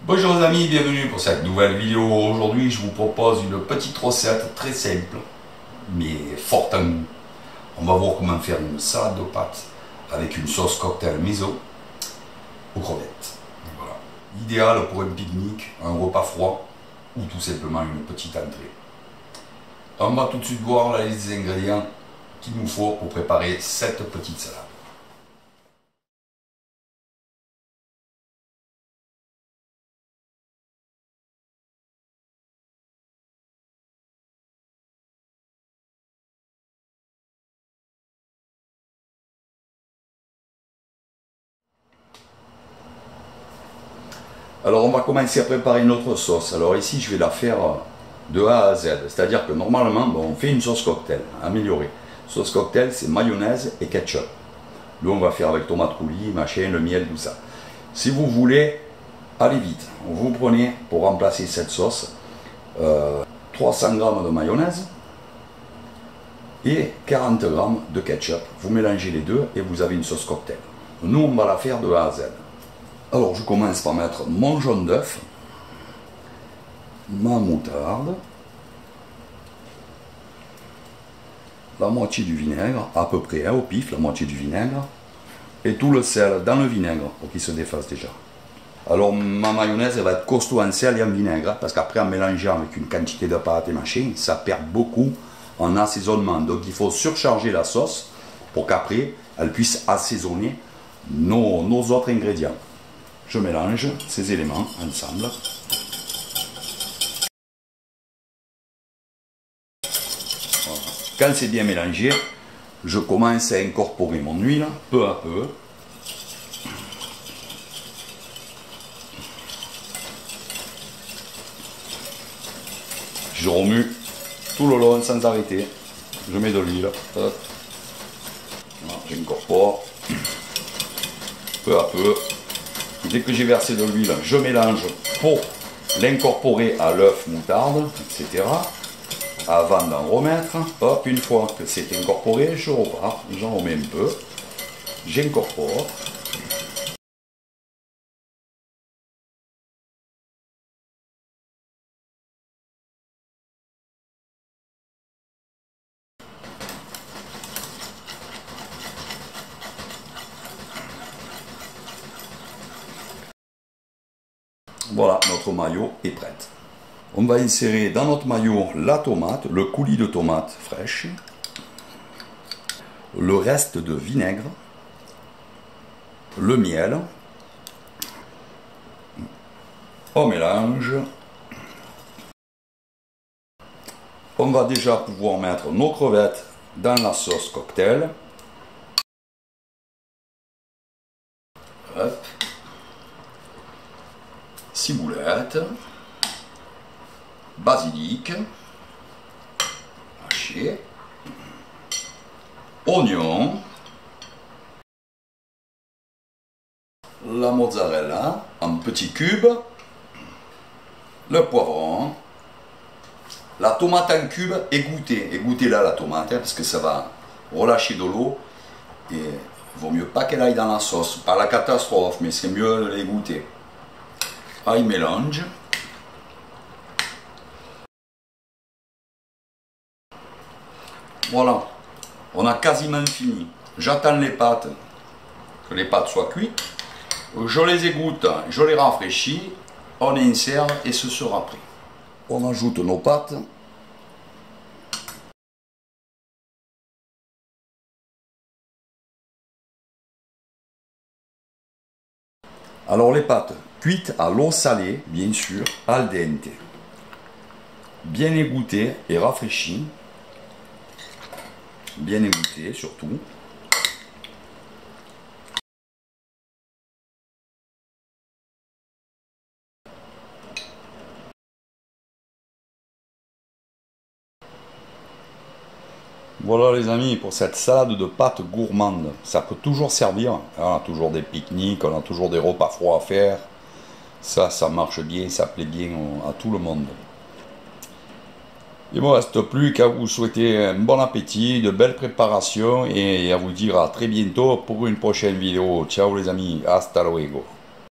Bonjour les amis, bienvenue pour cette nouvelle vidéo. Aujourd'hui je vous propose une petite recette très simple mais forte en goût. On va voir comment faire une salade de pâtes avec une sauce cocktail maison aux crevettes. Voilà. Idéal pour un pique-nique, un repas froid ou tout simplement une petite entrée. On va tout de suite voir la liste des ingrédients qu'il nous faut pour préparer cette petite salade. Alors on va commencer à préparer notre sauce. Alors ici je vais la faire de A à Z. C'est-à-dire que normalement on fait une sauce cocktail améliorée. Sauce cocktail c'est mayonnaise et ketchup. Nous on va faire avec tomate coulis, machin, le miel, tout ça. Si vous voulez, allez vite. Vous prenez pour remplacer cette sauce 300 g de mayonnaise et 40 g de ketchup. Vous mélangez les deux et vous avez une sauce cocktail. Nous on va la faire de A à Z. Alors je commence par mettre mon jaune d'œuf, ma moutarde, la moitié du vinaigre, à peu près au pif, la moitié du vinaigre, et tout le sel dans le vinaigre pour qu'il se défasse déjà. Alors ma mayonnaise elle va être costaud en sel et en vinaigre, parce qu'après en mélangeant avec une quantité de pâte et machin, ça perd beaucoup en assaisonnement. Donc il faut surcharger la sauce pour qu'après elle puisse assaisonner nos autres ingrédients. Je mélange ces éléments ensemble. Voilà. Quand c'est bien mélangé, je commence à incorporer mon huile peu à peu. Je remue tout le long sans arrêter. Je mets de l'huile. J'incorpore peu à peu. Dès que j'ai versé de l'huile, je mélange pour l'incorporer à l'œuf, moutarde, etc. Avant d'en remettre. Hop, une fois que c'est incorporé, je repars, j'en remets un peu. J'incorpore. Voilà, notre maillot est prête. On va insérer dans notre maillot la tomate, le coulis de tomate fraîche, le reste de vinaigre, le miel. On mélange. On va déjà pouvoir mettre nos crevettes dans la sauce cocktail. Hop. Ciboulette, basilic, haché, oignon, la mozzarella en petits cubes, le poivron, la tomate en cubes égouttée. Égouttez-la la tomate parce que ça va relâcher de l'eau et il vaut mieux pas qu'elle aille dans la sauce. Pas la catastrophe, mais c'est mieux de l'égoutter. Ah, il mélange. Voilà, on a quasiment fini. J'attends les pâtes, que les pâtes soient cuites. Je les égoutte, je les rafraîchis, on insère et ce sera prêt. On ajoute nos pâtes. Alors les pâtes cuites à l'eau salée, bien sûr, al dente. Bien égouttées et rafraîchies. Bien égouttées surtout. Voilà les amis, pour cette salade de pâtes gourmande, ça peut toujours servir. On a toujours des pique-niques, on a toujours des repas froids à faire. Ça marche bien, ça plaît bien à tout le monde. Il ne me reste plus qu'à vous souhaiter un bon appétit, de belles préparations et à vous dire à très bientôt pour une prochaine vidéo. Ciao les amis, hasta luego.